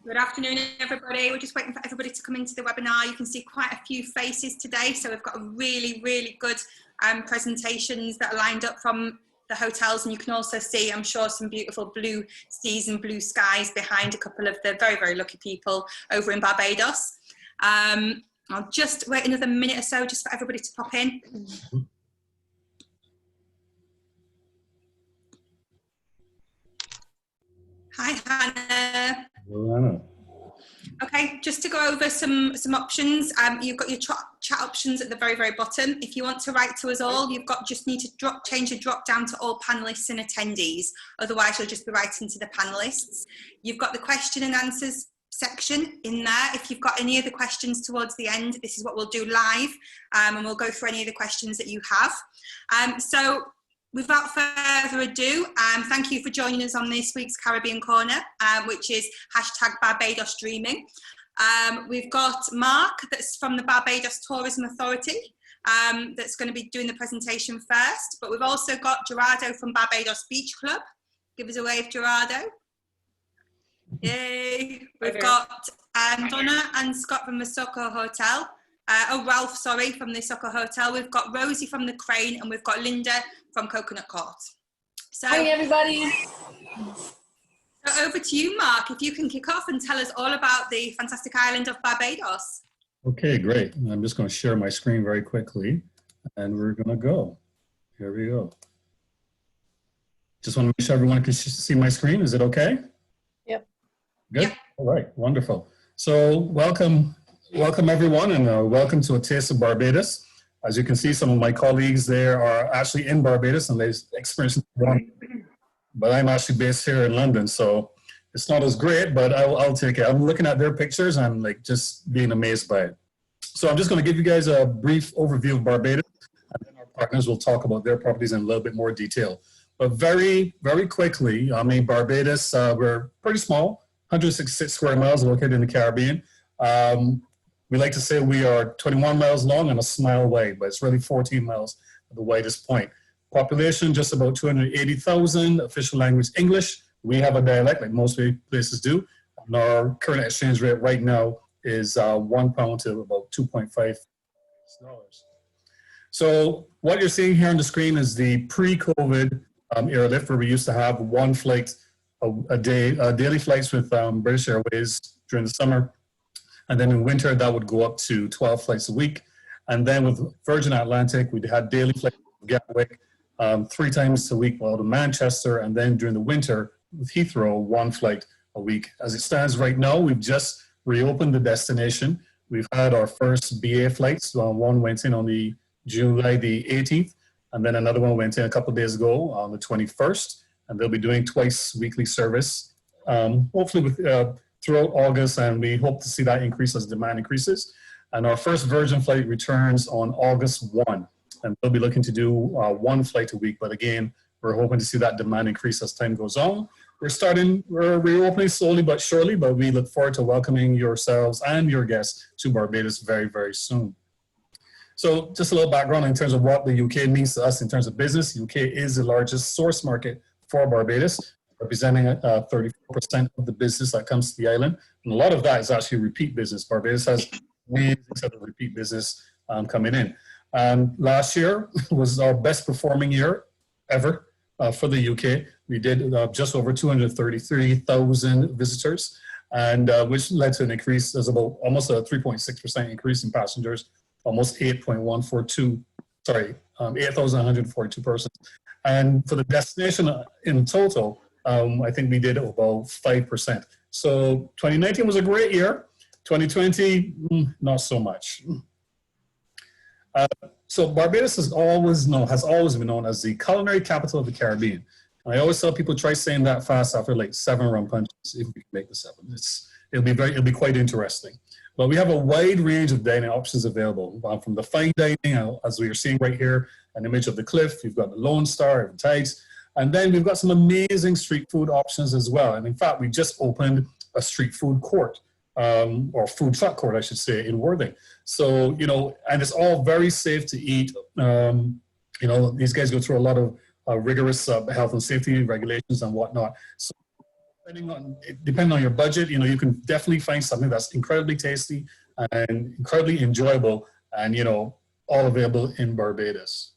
Good afternoon, everybody. We're just waiting for everybody to come into the webinar. You can see quite a few faces today, so we've got a really good presentations that are lined up from the hotels, and you can also see, I'm sure, some beautiful blue seas and blue skies behind a couple of the very lucky people over in Barbados. I'll just wait another minute or so just for everybody to pop in. Hi, Hannah. Hello. Okay, just to go over some options. You've got your chat options at the very bottom. If you want to write to us all, just need to change the drop down to all panelists and attendees. Otherwise, you'll just be writing to the panelists. You've got the question and answers section in there. If you've got any other questions towards the end, this is what we'll do live, and we'll go through any of the questions that you have. So without further ado, thank you for joining us on this week's Caribbean Corner, which is #Barbados Dreaming. We've got Mark, that's from the Barbados Tourism Authority, that's going to be doing the presentation first. But we've also got Gerardo from Barbados Beach Club. Give us a wave, Gerardo. Yay. We've got Donna and Scott from the Soco Hotel. Ralph, sorry, from the Soco Hotel. We've got Rosie from the Crane, and we've got Linda from Coconut Court. So, hi, everybody. So over to you, Mark, if you can kick off and tell us all about the fantastic island of Barbados. Okay, great. I'm just going to share my screen very quickly, and we're going to go. Here we go. Just want to make sure everyone can see my screen. Is it okay? Yep. Good? Yep. All right, wonderful. So welcome everyone, and welcome to A Taste of Barbados. As you can see, some of my colleagues there are actually in Barbados, and they've experienced it, but I'm actually based here in London, so it's not as great, but I'll take it. I'm looking at their pictures and like just being amazed by it. So I'm just going to give you guys a brief overview of Barbados, and then our partners will talk about their properties in a little bit more detail. But very quickly, I mean, Barbados, we're pretty small, 166 square miles located in the Caribbean. We like to say we are 21 miles long and a smile wide, but it's really 14 miles at the widest point. Population, just about 280,000, official language English. We have a dialect like most places do. And our current exchange rate right now is £1 to about $2.5. So what you're seeing here on the screen is the pre-COVID AIRLIFT, where we used to have one flight a day, daily flights with British Airways during the summer. And then in winter, that would go up to 12 flights a week. And then with Virgin Atlantic, we had daily flights to Gatwick 3 times a week, well, to Manchester. And then during the winter, with Heathrow, 1 flight a week. As it stands right now, we've just reopened the destination. We've had our first BA flights. One went in on the July the 18th, and then another one went in a couple of days ago on the 21st. And they'll be doing twice weekly service, hopefully with throughout August, and we hope to see that increase as demand increases. And our first Virgin flight returns on August 1, and they'll be looking to do 1 flight a week. But again, we're hoping to see that demand increase as time goes on. We're reopening slowly but surely, but we look forward to welcoming yourselves and your guests to Barbados very soon. So just a little background in terms of what the UK means to us in terms of business. UK is the largest source market for Barbados, representing 34% of the business that comes to the island. And a lot of that is actually repeat business. Barbados has an amazing set of repeat business coming in. Last year was our best performing year ever for the UK. We did just over 233,000 visitors, and which led to an increase, there's about almost a 3.6% increase in passengers, almost 8,142 persons. And for the destination in total, I think we did about 5%. So 2019 was a great year. 2020, not so much. So Barbados has always been known as the culinary capital of the Caribbean. And I always tell people, try saying that fast after like 7 rum punches, if we can make the 7. It'll be quite interesting. But we have a wide range of dining options available, from the fine dining, as we are seeing right here, an image of the cliff. You've got the Lone Star, the Tides. And then we've got some amazing street food options as well. And in fact, we just opened a street food court, or food truck court, I should say, in Worthing. So, you know, and it's all very safe to eat. You know, these guys go through a lot of rigorous health and safety regulations and whatnot. So depending on your budget, you know, you can definitely find something that's incredibly tasty and incredibly enjoyable, and you know, all available in Barbados.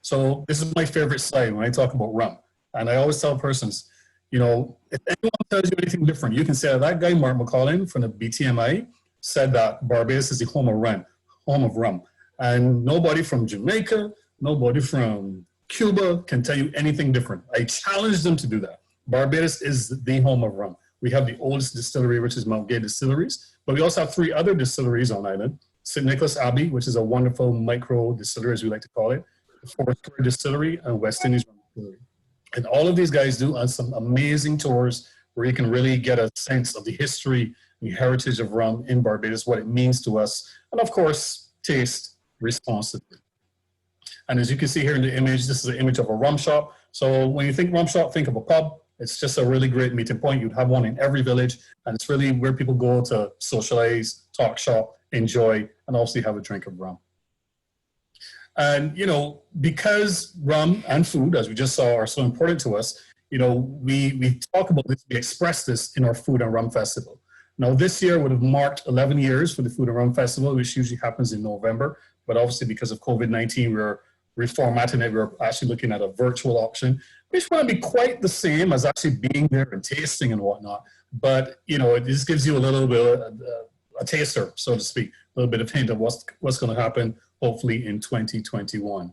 So this is my favorite slide when I talk about rum, and I always tell persons, you know, if anyone tells you anything different, you can say that guy Mark McCollin from the BTMI said that Barbados is the home of rum, and nobody from Jamaica, nobody from Cuba can tell you anything different. I challenge them to do that. Barbados is the home of rum. We have the oldest distillery, which is Mount Gay Distilleries, but we also have 3 other distilleries on island. St. Nicholas Abbey, which is a wonderful micro distillery, as we like to call it, the Foursquare Distillery, and West Indies Rum Distillery. And all of these guys do some amazing tours where you can really get a sense of the history and the heritage of rum in Barbados, what it means to us, and of course, taste responsibly. And as you can see here in the image, this is an image of a rum shop. So when you think rum shop, think of a pub. It's just a really great meeting point. You'd have one in every village, and it's really where people go to socialize, talk shop, enjoy, and obviously have a drink of rum. And, you know, because rum and food, as we just saw, are so important to us, you know, we talk about this, we express this in our Food and Rum Festival. Now, this year would have marked 11 years for the Food and Rum Festival, which usually happens in November. But obviously, because of COVID-19, we're reformatting it. We're actually looking at a virtual option, which won't be quite the same as actually being there and tasting and whatnot. But, you know, it just gives you a little bit of a taster, so to speak, a little bit of hint of what's going to happen, hopefully, in 2021.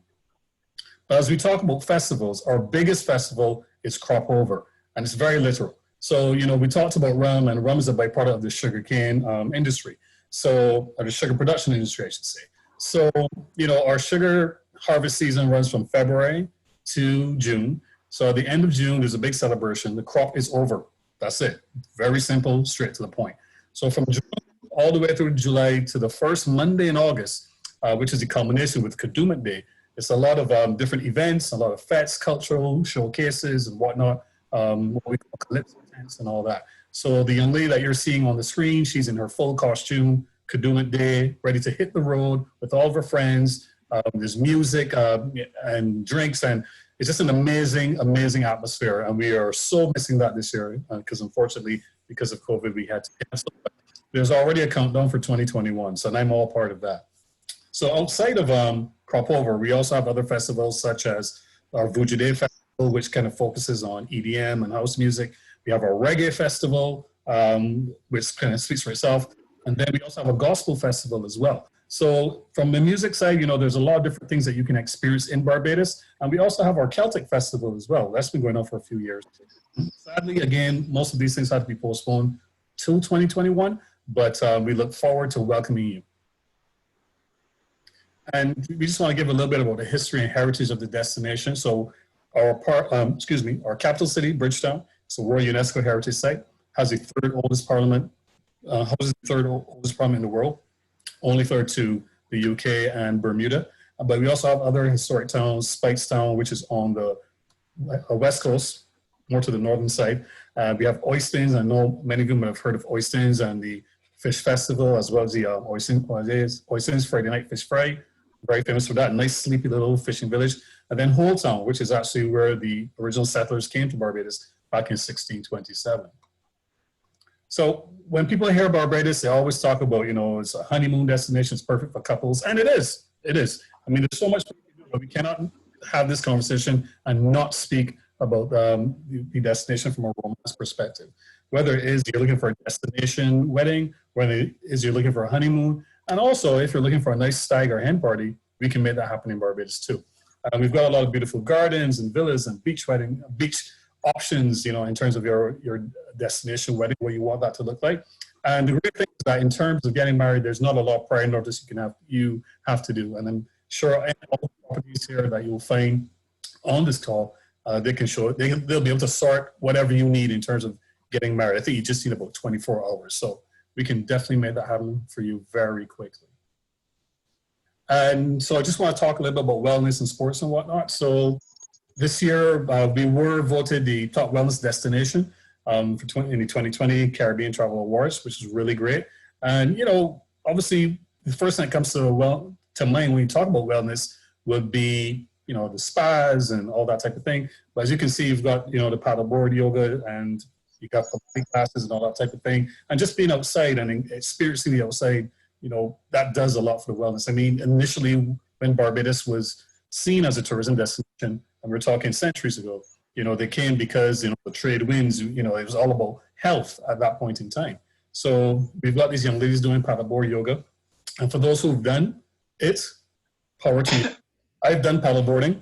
But as we talk about festivals, our biggest festival is Crop Over, and it's very literal. So, you know, we talked about rum, and rum is a byproduct of the sugarcane industry, so, or the sugar production industry, I should say. So, you know, our sugar harvest season runs from February to June. So at the end of June, there's a big celebration. The crop is over. That's it. Very simple, straight to the point. So from June all the way through July to the first Monday in August, which is the culmination with Kadooment Day, it's a lot of different events, a lot of fetes, cultural showcases and whatnot, what we call calypso tents and all that. So the young lady that you're seeing on the screen, she's in her full costume, Kadooment Day, ready to hit the road with all of her friends. There's music and drinks, and it's just an amazing, amazing atmosphere. And we are so missing that this year because unfortunately, because of COVID, we had to cancel. But there's already a countdown for 2021, so I'm all part of that. So outside of Crop Over, we also have other festivals such as our Vuja Day Festival, which kind of focuses on EDM and house music. We have our Reggae Festival, which kind of speaks for itself. And then we also have a Gospel Festival as well. So from the music side, you know, there's a lot of different things that you can experience in Barbados. And we also have our Celtic Festival as well. That's been going on for a few years. Sadly, again, most of these things had to be postponed till 2021, but we look forward to welcoming you. And we just want to give a little bit about the history and heritage of the destination. So our capital city, Bridgetown, it's a World UNESCO Heritage Site, has the third oldest parliament, houses the third oldest parliament in the world, only third to the UK and Bermuda. But we also have other historic towns, Spikestown, which is on the west coast, more to the northern side. We have Oistins. I know many of you might have heard of Oistins and the Fish Festival, as well as the Oistins Friday Night Fish Fry. Very famous for that. Nice, sleepy little fishing village. And then Holetown, which is actually where the original settlers came to Barbados back in 1627. So when people hear Barbados, they always talk about, you know, it's a honeymoon destination, it's perfect for couples. And it is. It is. I mean, there's so much we can do, but we cannot have this conversation and not speak about the destination from a romance perspective. Whether it is you're looking for a destination wedding, whether it is you're looking for a honeymoon, and also if you're looking for a nice stag or hen party, we can make that happen in Barbados too. We've got a lot of beautiful gardens and villas and beach options, you know, in terms of your destination wedding, where you want that to look like. And the great thing is that in terms of getting married, there's not a lot of prior notice you have to do. And I'm sure all the properties here that you'll find on this call, they'll be able to sort whatever you need in terms of getting married. I think you just need about 24 hours. So we can definitely make that happen for you very quickly. And so I just want to talk a little bit about wellness and sports and whatnot. So this year, we were voted the top wellness destination in the 2020 Caribbean Travel Awards, which is really great. And, you know, obviously, the first thing that comes to mind when you talk about wellness would be you know, the spas and all that type of thing. But as you can see, you've got, you know, the paddleboard yoga, and you got Pilates classes and all that type of thing. And just being outside and experiencing the outside, you know, that does a lot for the wellness. I mean, initially when Barbados was seen as a tourism destination, and we're talking centuries ago, you know, they came because, you know, the trade winds, you know, it was all about health at that point in time. So we've got these young ladies doing paddleboard yoga. And for those who've done it, power to you. I've done paddleboarding.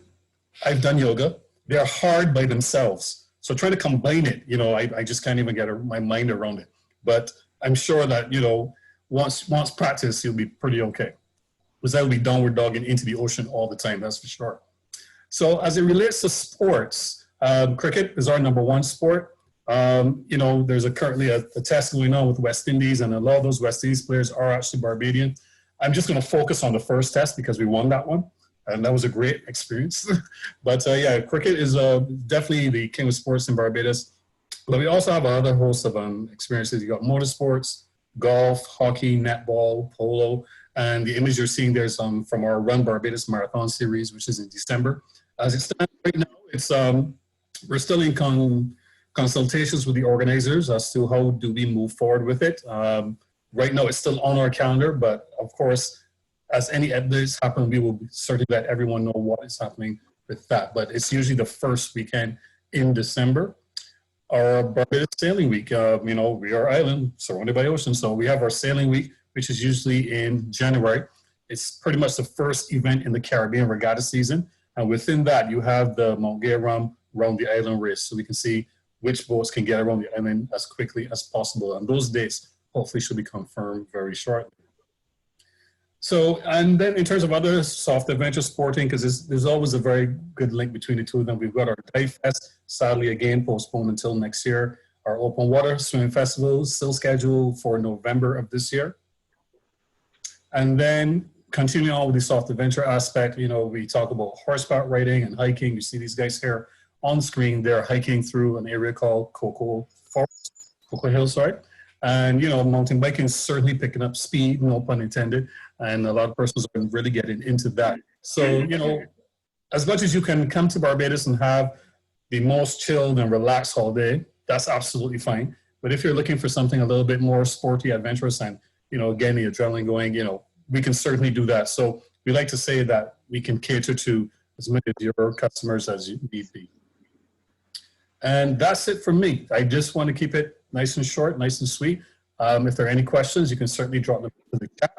I've done yoga. They're hard by themselves. So trying to combine it, you know, I just can't even get my mind around it. But I'm sure that, you know, once practice, you'll be pretty okay. Because that will be downward dogging into the ocean all the time, that's for sure. So as it relates to sports, cricket is our #1 sport. You know, there's currently a test going on with West Indies, and a lot of those West Indies players are actually Barbadian. I'm just going to focus on the first test because we won that one, and that was a great experience. But yeah, cricket is definitely the king of sports in Barbados. But we also have another host of experiences. You got motorsports, golf, hockey, netball, polo, and the image you're seeing there is from our Run Barbados Marathon series, which is in December. As it stands right now, it's we're still in consultations with the organizers as to how do we move forward with it. Right now, it's still on our calendar, but of course, as any updates happen, we will certainly let everyone know what is happening with that. But it's usually the first weekend in December. Our Barbados Sailing Week, you know, we are island surrounded by ocean, so we have our Sailing Week, which is usually in January. It's pretty much the first event in the Caribbean regatta season. And within that, you have the Mount Gay Rum around the island race. So we can see which boats can get around the island as quickly as possible. And those dates hopefully should be confirmed very shortly. So, and then in terms of other soft adventure sporting, because there's always a very good link between the two of them. We've got our Dive Fest, sadly again postponed until next year. Our open water swimming festival still scheduled for November of this year. And then continuing on with the soft adventure aspect, you know, we talk about horseback riding and hiking. You see these guys here on screen. They're hiking through an area called Cocoa Hill, sorry. And, you know, mountain biking is certainly picking up speed, no pun intended. And a lot of persons are really getting into that. So, you know, as much as you can come to Barbados and have the most chilled and relaxed holiday, that's absolutely fine. But if you're looking for something a little bit more sporty, adventurous, and, you know, again, the adrenaline going, you know, we can certainly do that. So we like to say that we can cater to as many of your customers as you need be. And that's it for me. I just want to keep it nice and short, nice and sweet. If there are any questions, you can certainly drop them into the chat.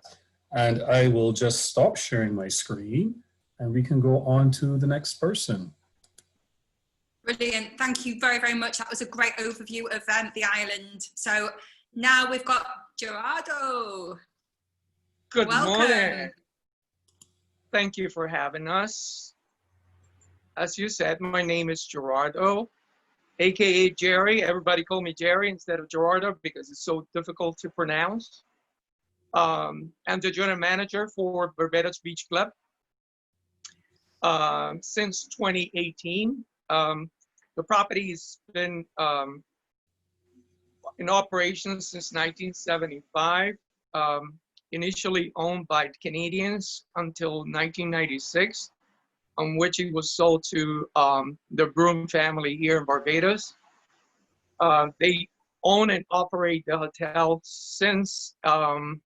And I will just stop sharing my screen and we can go on to the next person. Brilliant. Thank you very, very much. That was a great overview of the island. So now we've got Gerardo. Good Welcome. morning. Thank you for having us. As you said, my name is Gerardo, aka Jerry. Everybody call me Jerry instead of Gerardo because it's so difficult to pronounce. I'm the general manager for Barbados Beach Club since 2018. The property's been in operation since 1975. Initially owned by Canadians until 1996, on which it was sold to the Broom family here in Barbados. They own and operate the hotel since, and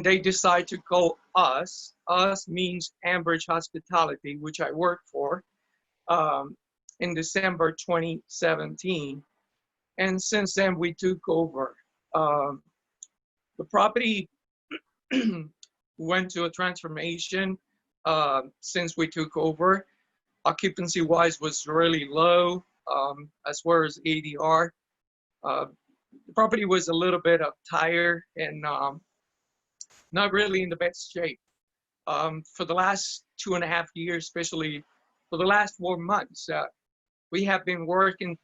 they decide to call us. Us means Ambridge Hospitality, which I work for, in December 2017. And since then, we took over. The property went to a transformation since we took over. Occupancy wise was really low as far as ADR. The property was a little bit tired and not really in the best shape. For the last 2.5 years, especially for the last 4 months, we have been working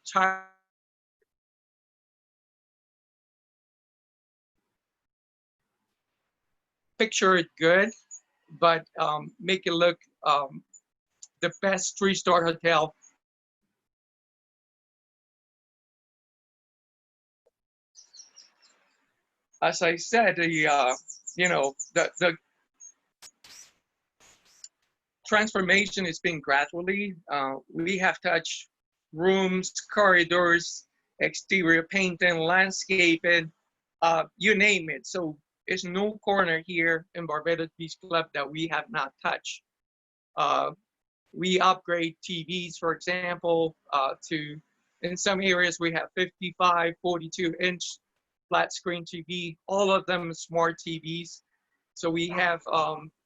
picture it good, but make it look the best 3-star hotel. As I said, you know, the transformation has been gradually. We have touched rooms, corridors, exterior painting, landscaping, you name it. So there's no corner here in Barbados Beach Club that we have not touched. We upgrade TVs, for example, in some areas we have 55, 42-inch flat screen TV, all of them smart TVs. So we have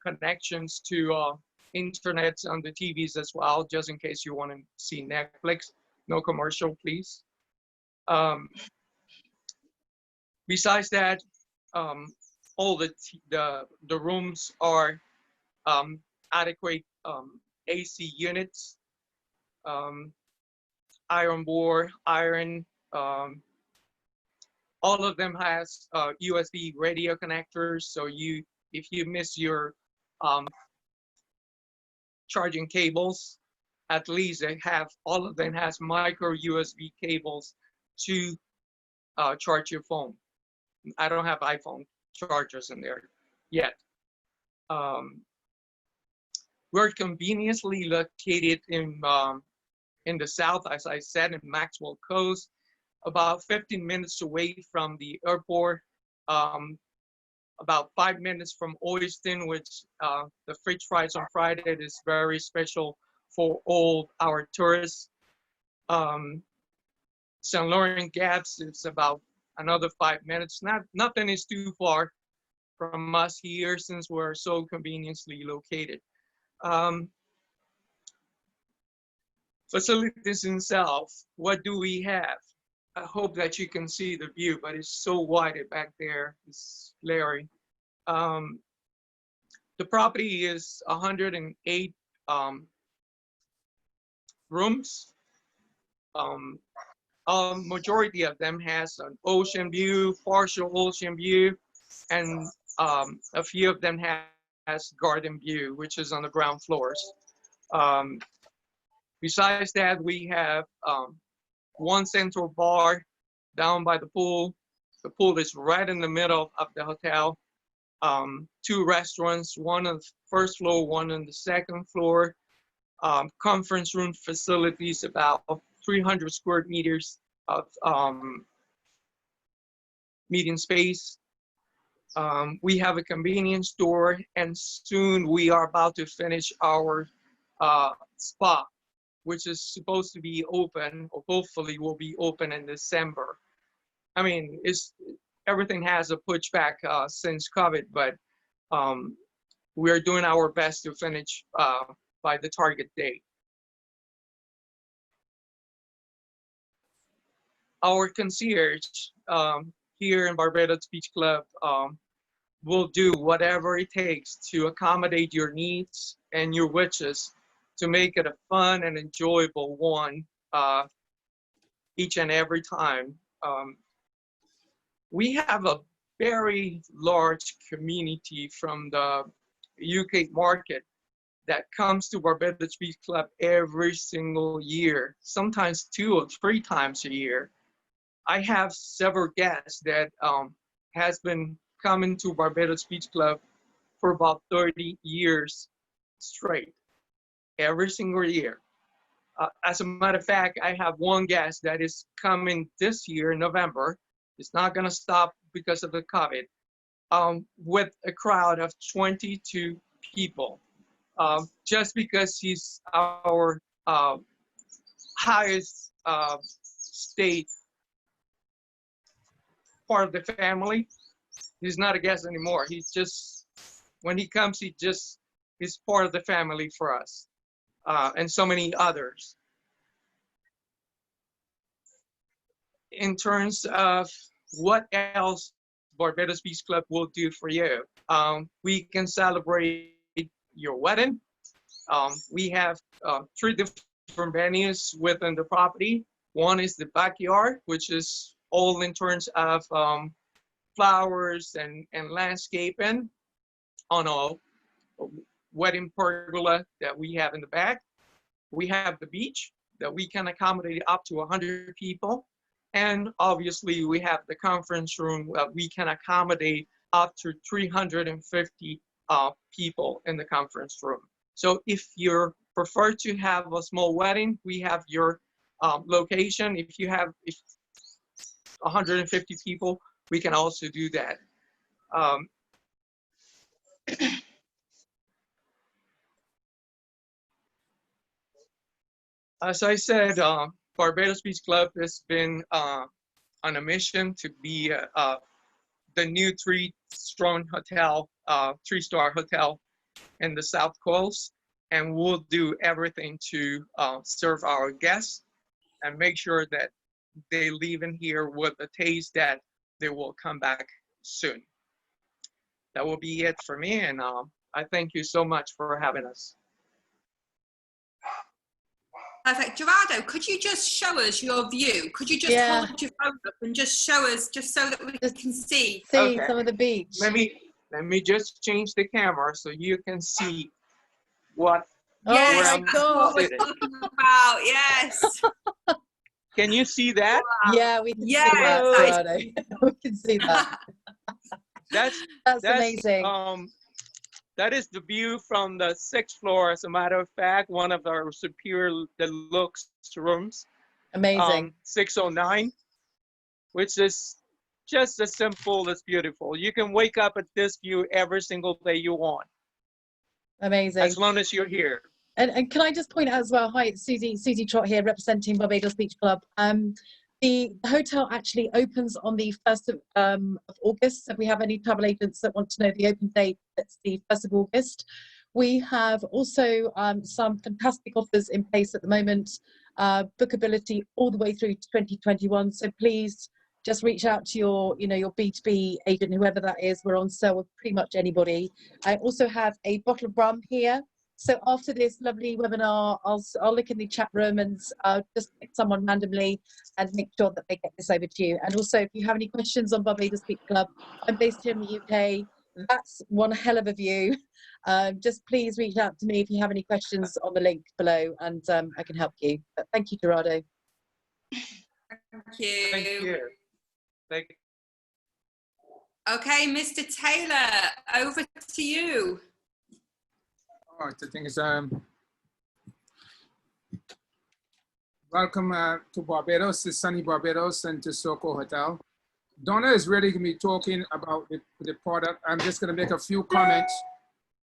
connections to internet on the TVs as well, just in case you want to see Netflix. No commercial, please. Besides that, all the rooms are adequate AC units, iron board, iron. All of them has USB radio connectors. So if you miss your charging cables, at least all of them has micro USB cables to charge your phone. I don't have iPhone chargers in there yet. We're conveniently located in the south, as I said, in Maxwell Coast, about 15 minutes away from the airport, about 5 minutes from Oyston, which the French fries on Friday is very special for all our tourists. St. Laurent Gaps is about another 5 minutes. Nothing is too far from us here since we're so conveniently located. Facilities themselves, what do we have? I hope that you can see the view, but it's so wide back there, it's glary. The property is 108 rooms. Majority of them has an ocean view, partial ocean view, and a few of them has garden view, which is on the ground floors. Besides that, we have one central bar down by the pool. The pool is right in the middle of the hotel. 2 restaurants, one on the first floor, one on the second floor. Conference room facilities, about 300 square meters of meeting space. We have a convenience store, and soon we are about to finish our spa, which is supposed to be open, or hopefully will be open in December. I mean, everything has a pushback since COVID, but we're doing our best to finish by the target date. Our concierge here in Barbados Beach Club will do whatever it takes to accommodate your needs and your wishes to make it a fun and enjoyable one each and every time. We have a very large community from the UK market that comes to Barbados Beach Club every single year, sometimes 2 or 3 times a year. I have several guests that has been coming to Barbados Beach Club for about 30 years straight, every single year. As a matter of fact, I have one guest that is coming this year in November. It's not gonna stop because of the COVID, with a crowd of 22 people, just because he's our highest state part of the family. He's not a guest anymore. He's just, when he comes, he's part of the family for us, and so many others. In terms of what else Barbados Beach Club will do for you, we can celebrate your wedding. We have 3 different venues within the property. One is the backyard, which is all in terms of flowers and landscaping on a wedding pergola that we have in the back. We have the beach that we can accommodate up to 100 people. And obviously we have the conference room that we can accommodate up to 350 people in the conference room. So if you prefer to have a small wedding, we have your location. If you have 150 people, we can also do that. As I said, Barbados Beach Club has been on a mission to be the new three-star hotel in the South Coast, and we'll do everything to serve our guests and make sure that they leave in here with a taste that they will come back soon. That will be it for me, and I thank you so much for having us. Perfect. Gerardo, could you just show us your view? Could you just hold your phone up and just show us, just so that we can see? See some of the beach. Let me just change the camera so you can see what. Yes, Oh my that's God. what we're talking about. Yes. Can you see that? Wow. Yeah, we can see Yeah, that, Gerardo. We can see that. That's amazing. That is the view from the 6th floor. As a matter of fact, one of our superior deluxe rooms. Amazing. 609, which is just as simple as beautiful. You can wake up at this view every single day you want. Amazing. As long as you're here. And can I just point out as well, hi, it's Susie Trott here representing Barbados Beach Club. The hotel actually opens on the 1st of August. So if we have any travel agents that want to know the open date, it's the 1st of August. We have also some fantastic offers in place at the moment, bookability all the way through to 2021. So please just reach out to your B2B agent, whoever that is. We're on sale with pretty much anybody. I also have a bottle of rum here. So after this lovely webinar, I'll look in the chat room and just pick someone randomly and make sure that they get this over to you. And also, if you have any questions on Barbados Beach Club, I'm based here in the UK. That's one hell of a view. Just please reach out to me if you have any questions on the link below, and I can help you. But thank you, Gerardo. Thank you. Thank you. Thank you. Okay, Mr. Taylor, over to you. All right, the thing is, welcome to Barbados, to sunny Barbados, and to Soco Hotel. Donna is really going to be talking about the product. I'm just going to make a few comments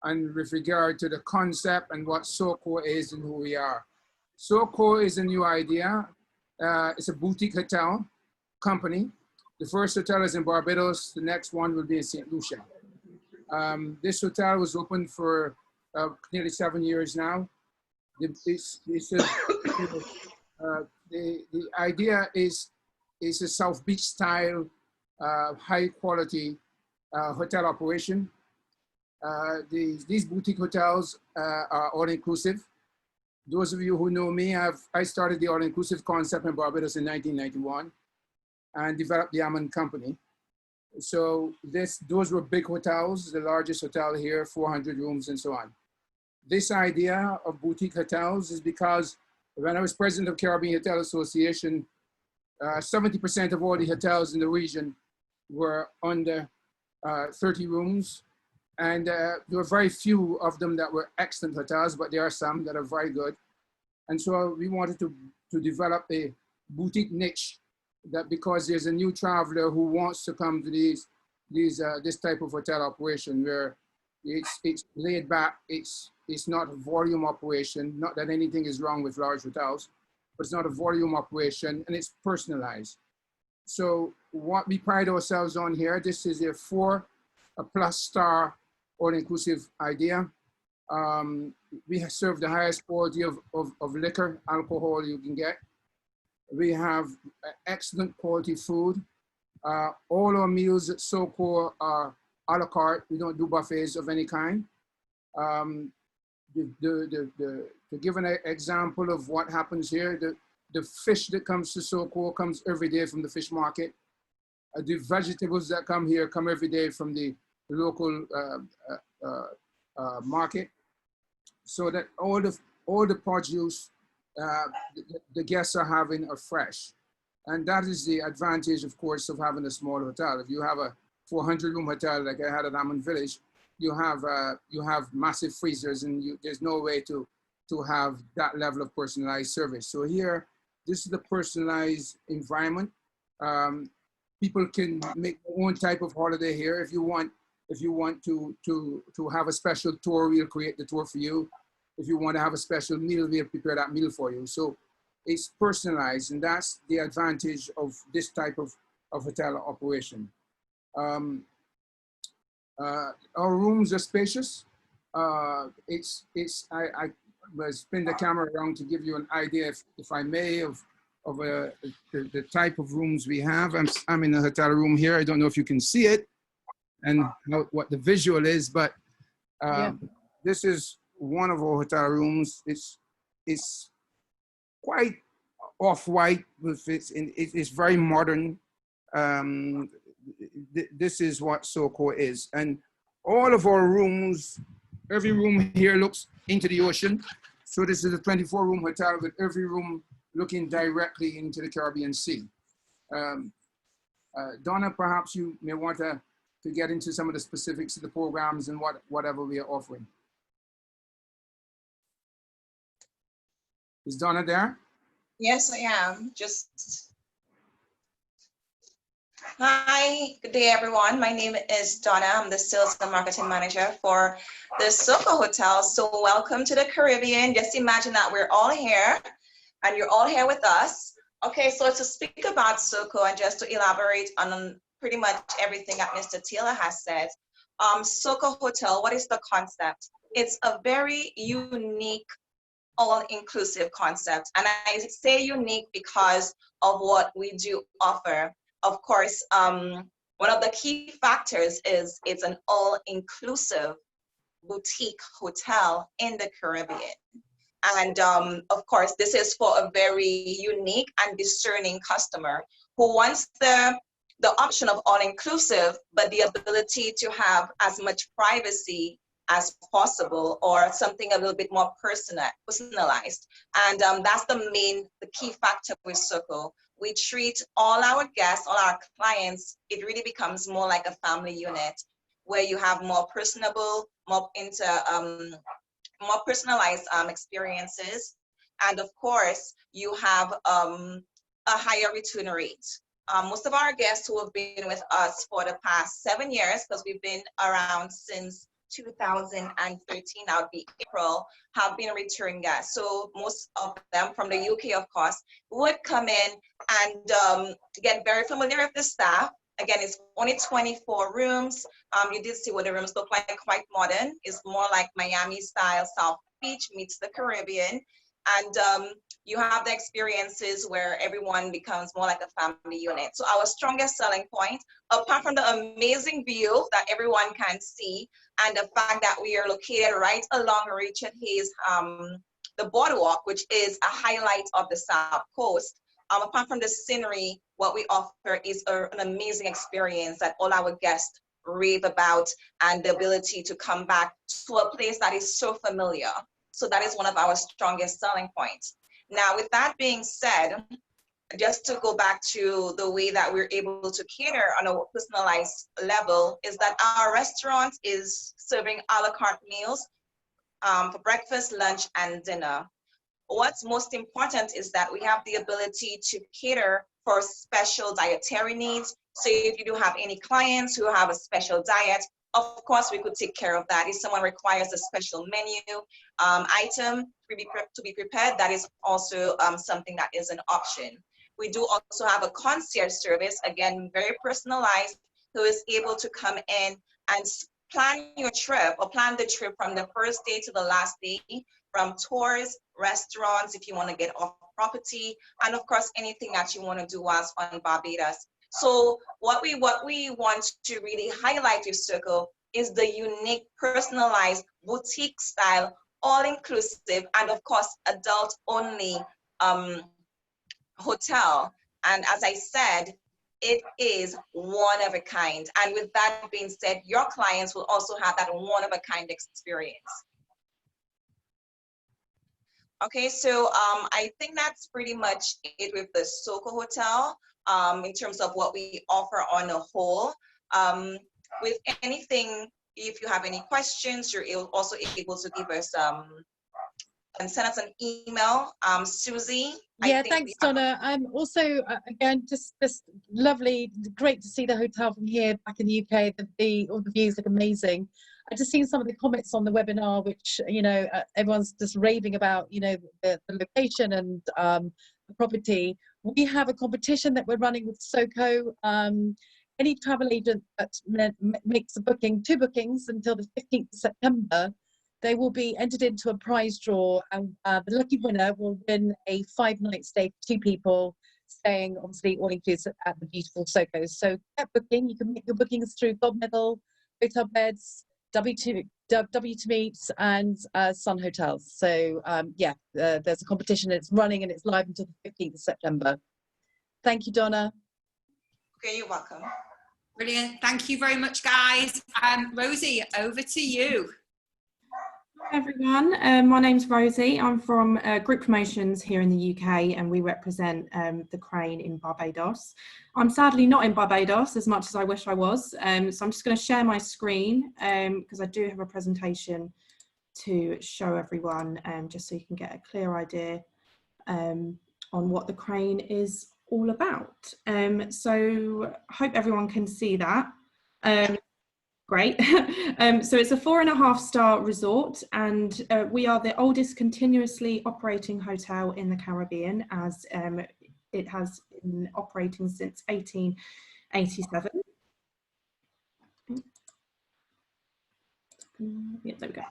with regard to the concept and what Soco is and who we are. Soco is a new idea. It's a boutique hotel company. The first hotel is in Barbados. The next one will be in St. Lucia. This hotel was open for nearly 7 years now. The idea is a South Beach style, high quality hotel operation. These boutique hotels are all inclusive. Those of you who know me, I started the all inclusive concept in Barbados in 1991 and developed the Ammon Company. So those were big hotels, the largest hotel here, 400 rooms and so on. This idea of boutique hotels is because when I was president of Caribbean Hotel Association, 70% of all the hotels in the region were under 30 rooms. And there were very few of them that were excellent hotels, but there are some that are very good. And so we wanted to develop a boutique niche, that because there's a new traveler who wants to come to this type of hotel operation where it's laid back, it's not a volume operation, not that anything is wrong with large hotels, but it's not a volume operation, and it's personalized. So what we pride ourselves on here, this is a 4+ star all-inclusive idea. We have served the highest quality of liquor, alcohol you can get. We have excellent quality food. All our meals at Soco are a la carte. We don't do buffets of any kind. To give an example of what happens here, the fish that comes to Soco comes every day from the fish market. The vegetables that come here come every day from the local market. So that all the produce the guests are having are fresh. And that is the advantage, of course, of having a small hotel. If you have a 400-room hotel like I had at Ammon Village, you have massive freezers, and there's no way to have that level of personalized service. So here, this is the personalized environment. People can make their own type of holiday here. If you want to have a special tour, we'll create the tour for you. If you want to have a special meal, we'll prepare that meal for you. So it's personalized, and that's the advantage of this type of hotel operation. Our rooms are spacious. I will spin the camera around to give you an idea, if I may, of the type of rooms we have. I'm in a hotel room here. I don't know if you can see it and what the visual is, but this is one of our hotel rooms. It's quite off-white, it's very modern. This is what Soco is. And all of our rooms, every room here looks into the ocean. So this is a 24-room hotel with every room looking directly into the Caribbean Sea. Donna, perhaps you may want to get into some of the specifics of the programs and whatever we are offering. Is Donna there? Yes, I am. Hi, good day, everyone. My name is Donna. I'm the sales and marketing manager for the Soco Hotel. So welcome to the Caribbean. Just imagine that we're all here and you're all here with us. Okay, so to speak about Soco and just to elaborate on pretty much everything that Mr. Taylor has said, Soco Hotel, what is the concept? It's a very unique all-inclusive concept. And I say unique because of what we do offer. Of course, one of the key factors is it's an all-inclusive boutique hotel in the Caribbean. And of course, this is for a very unique and discerning customer who wants the option of all-inclusive, but the ability to have as much privacy as possible, or something a little bit more personalized. And that's the key factor with Soco. We treat all our guests, all our clients, it really becomes more like a family unit where you have more personable, more personalized experiences. And of course, you have a higher return rate. Most of our guests who have been with us for the past 7 years, because we've been around since 2013, that would be April, have been returning guests. So most of them from the UK, of course, would come in and get very familiar with the staff. Again, it's only 24 rooms. You did see what the rooms look like, quite modern. It's more like Miami style, South Beach meets the Caribbean. And you have the experiences where everyone becomes more like a family unit. So our strongest selling point, apart from the amazing view that everyone can see, and the fact that we are located right along Richard Hayes, the boardwalk, which is a highlight of the South Coast. Apart from the scenery, what we offer is an amazing experience that all our guests rave about, and the ability to come back to a place that is so familiar. So that is one of our strongest selling points. Now, with that being said, just to go back to the way that we're able to cater on a personalized level, is that our restaurant is serving a la carte meals for breakfast, lunch, and dinner. What's most important is that we have the ability to cater for special dietary needs. So if you do have any clients who have a special diet, of course, we could take care of that. If someone requires a special menu item to be prepared, that is also something that is an option. We do also have a concierge service, again, very personalized, who is able to come in and plan your trip, or plan the trip from the first day to the last day, from tours, restaurants, if you want to get off property, and of course, anything that you want to do whilst on Barbados. So what we want to really highlight with Soco is the unique, personalized, boutique style, all-inclusive, and of course, adult-only hotel. And as I said, it is one of a kind. And with that being said, your clients will also have that one of a kind experience. Okay, so I think that's pretty much it with the Soco Hotel in terms of what we offer on a whole. With anything If you have any questions, you're also able to give us and send us an email. Susie. Yeah, thanks, Donna. Also, again, just lovely, great to see the hotel from here back in the UK. All the views look amazing. I've just seen some of the comments on the webinar, which, you know, everyone's just raving about, you know, the location and the property. We have a competition that we're running with Soco. Any travel agent that makes a booking, 2 bookings until the 15th of September, they will be entered into a prize draw, and the lucky winner will win a 5-night stay for 2 people, staying obviously all inclusive at the beautiful Soco. So get booking. You can make your bookings through Gold Medal, Hotel Beds, W2 Meets, and Sun Hotels. So yeah, there's a competition. It's running and it's live until the 15th of September. Thank you, Donna. Okay, you're welcome. Brilliant. Thank you very much, guys. Rosie, over to you. Hi everyone, my name's Rosie. I'm from Group Promotions here in the UK, and we represent the Crane in Barbados. I'm sadly not in Barbados as much as I wish I was, so I'm just going to share my screen because I do have a presentation to show everyone, just so you can get a clear idea on what the Crane is all about. So I hope everyone can see that. Great. So it's a 4.5-star resort, and we are the oldest continuously operating hotel in the Caribbean, as it has been operating since 1887. Yeah, there we go.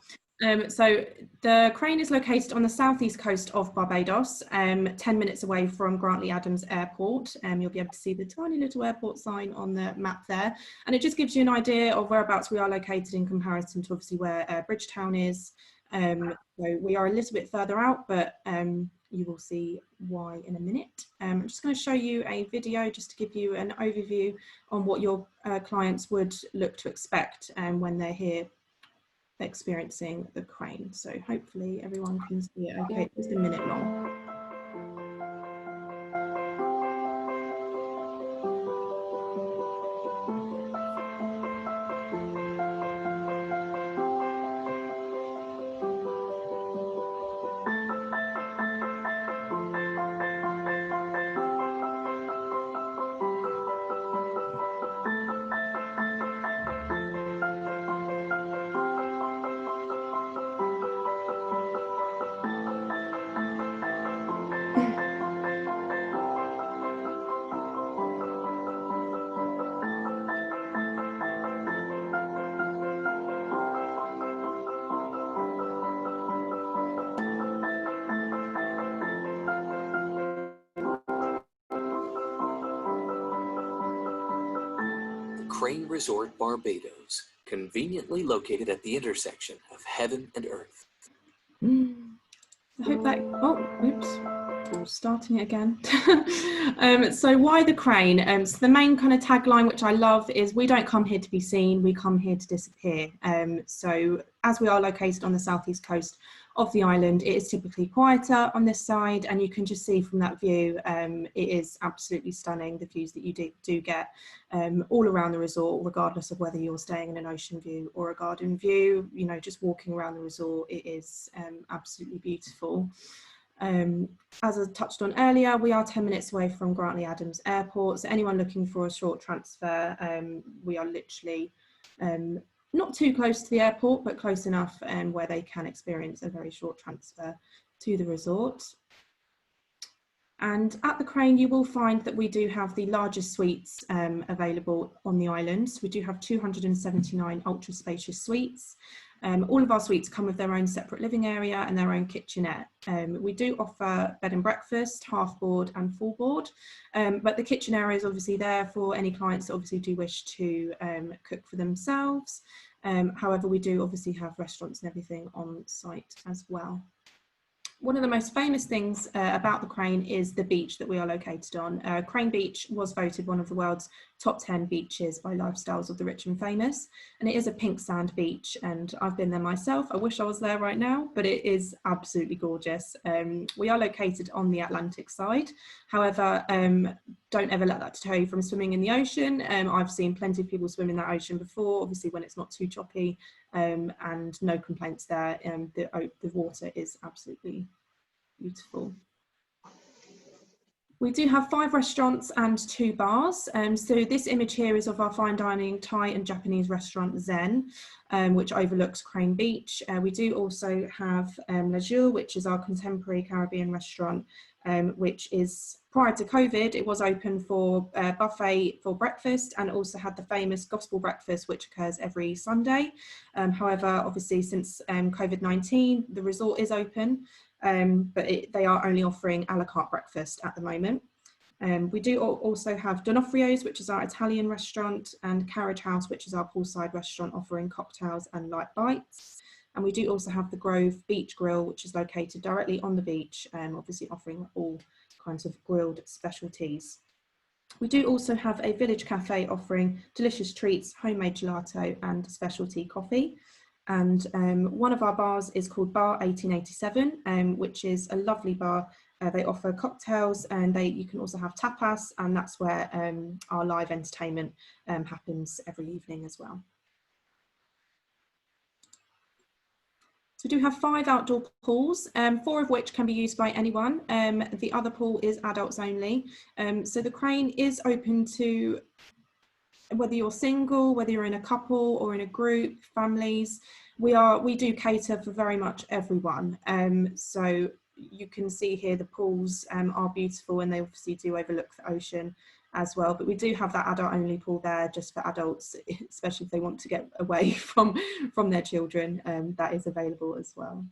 So the Crane is located on the southeast coast of Barbados, 10 minutes away from Grantley Adams Airport. You'll be able to see the tiny little airport sign on the map there, and it just gives you an idea of whereabouts we are located in comparison to obviously where Bridgetown is. So we are a little bit further out, but you will see why in a minute. I'm just going to show you a video just to give you an overview on what your clients would look to expect when they're here experiencing the Crane. So hopefully everyone can see it okay. It's a minute long. Crane Resort Barbados, conveniently located at the intersection of heaven and earth. I hope that, oh, oops, I'm starting it again. So why the Crane? So the main kind of tagline, which I love, is we don't come here to be seen, we come here to disappear. So as we are located on the southeast coast of the island, it is typically quieter on this side, and you can just see from that view, it is absolutely stunning, the views that you do get all around the resort, regardless of whether you're staying in an ocean view or a garden view. You know, just walking around the resort, it is absolutely beautiful. As I touched on earlier, we are 10 minutes away from Grantley Adams Airport, so anyone looking for a short transfer, we are literally not too close to the airport, but close enough where they can experience a very short transfer to the resort. And at the Crane, you will find that we do have the largest suites available on the island. So we do have 279 ultra spacious suites. All of our suites come with their own separate living area and their own kitchenette. We do offer bed and breakfast, half board and full board, but the kitchen area is obviously there for any clients that obviously do wish to cook for themselves. However, we do obviously have restaurants and everything on site as well. One of the most famous things about the Crane is the beach that we are located on. Crane Beach was voted one of the world's top 10 beaches by Lifestyles of the Rich and Famous, and it is a pink sand beach, and I've been there myself. I wish I was there right now, but it is absolutely gorgeous. We are located on the Atlantic side. However, don't ever let that deter you from swimming in the ocean. I've seen plenty of people swim in that ocean before, obviously when it's not too choppy, and no complaints there. The water is absolutely beautiful. We do have 5 restaurants and 2 bars. So this image here is of our fine dining Thai and Japanese restaurant Zen, which overlooks Crane Beach. We do also have La Joule, which is our contemporary Caribbean restaurant, which is, prior to COVID, it was open for buffet for breakfast, and also had the famous gospel breakfast, which occurs every Sunday. However, obviously since COVID-19, the resort is open, but they are only offering a la carte breakfast at the moment. We do also have Donofrio's, which is our Italian restaurant, and Carriage House, which is our poolside restaurant offering cocktails and light bites. And we do also have the Grove Beach Grill, which is located directly on the beach, obviously offering all kinds of grilled specialties. We do also have a village cafe offering delicious treats, homemade gelato and specialty coffee. And one of our bars is called Bar 1887, which is a lovely bar. They offer cocktails, and you can also have tapas, and that's where our live entertainment happens every evening as well. So we do have 5 outdoor pools, 4 of which can be used by anyone. The other pool is adults only. So the Crane is open to whether you're single, whether you're in a couple or in a group, families. We do cater for very much everyone. So you can see here the pools are beautiful, and they obviously do overlook the ocean as well. But we do have that adult only pool there just for adults, especially if they want to get away from their children. That is available as well.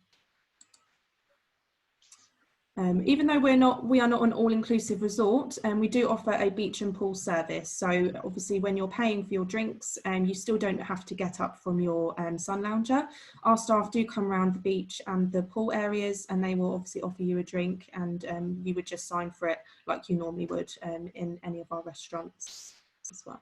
Even though we are not an all-inclusive resort, we do offer a beach and pool service. So obviously when you're paying for your drinks, you still don't have to get up from your sun lounger. Our staff do come around the beach and the pool areas, and they will obviously offer you a drink, and you would just sign for it like you normally would in any of our restaurants as well.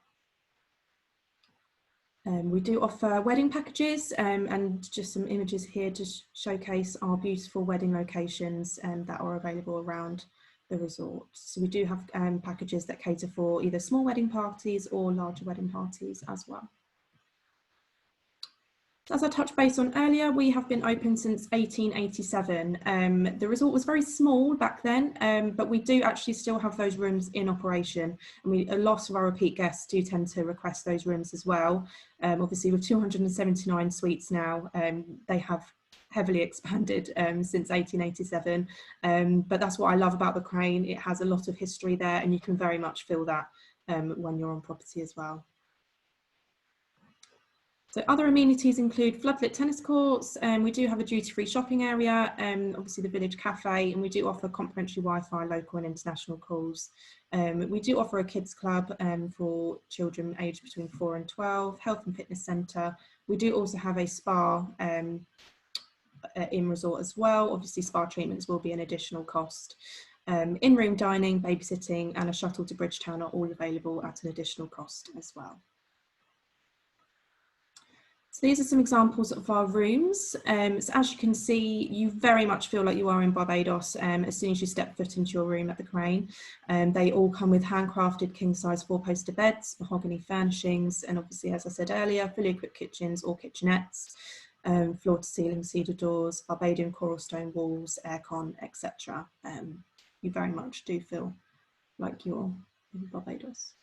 We do offer wedding packages, and just some images here to showcase our beautiful wedding locations that are available around the resort. So we do have packages that cater for either small wedding parties or larger wedding parties as well. So as I touched base on earlier, we have been open since 1887. The resort was very small back then, but we do actually still have those rooms in operation, and a lot of our repeat guests do tend to request those rooms as well. Obviously with 279 suites now, they have heavily expanded since 1887, but that's what I love about the Crane. It has a lot of history there, and you can very much feel that when you're on property as well. So other amenities include floodlit tennis courts, and we do have a duty-free shopping area, obviously the village cafe, and we do offer complimentary Wi-Fi, local and international calls. We do offer a kids club for children aged between 4 and 12, health and fitness centre. We do also have a spa in resort as well. Obviously spa treatments will be an additional cost. In-room dining, babysitting and a shuttle to Bridgetown are all available at an additional cost as well. So these are some examples of our rooms. So as you can see, you very much feel like you are in Barbados as soon as you step foot into your room at the Crane. They all come with handcrafted king-size 4-poster beds, mahogany furnishings, and obviously, as I said earlier, fully equipped kitchens or kitchenettes, floor-to-ceiling cedar doors, Barbadian coral stone walls, aircon, etc. You very much do feel like you're in Barbados.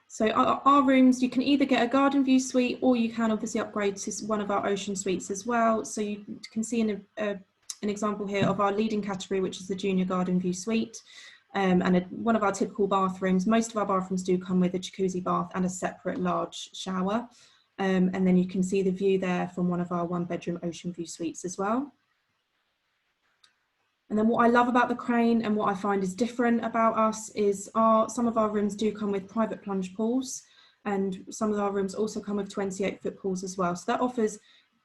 So our rooms, you can either get a garden view suite, or you can obviously upgrade to one of our ocean suites as well. So you can see an example here of our leading category, which is the junior garden view suite, and one of our typical bathrooms. Most of our bathrooms do come with a jacuzzi bath and a separate large shower. And then you can see the view there from one of our 1-bedroom ocean view suites as well. And then what I love about the Crane and what I find is different about us is some of our rooms do come with private plunge pools, and some of our rooms also come with 28-foot pools as well. So that offers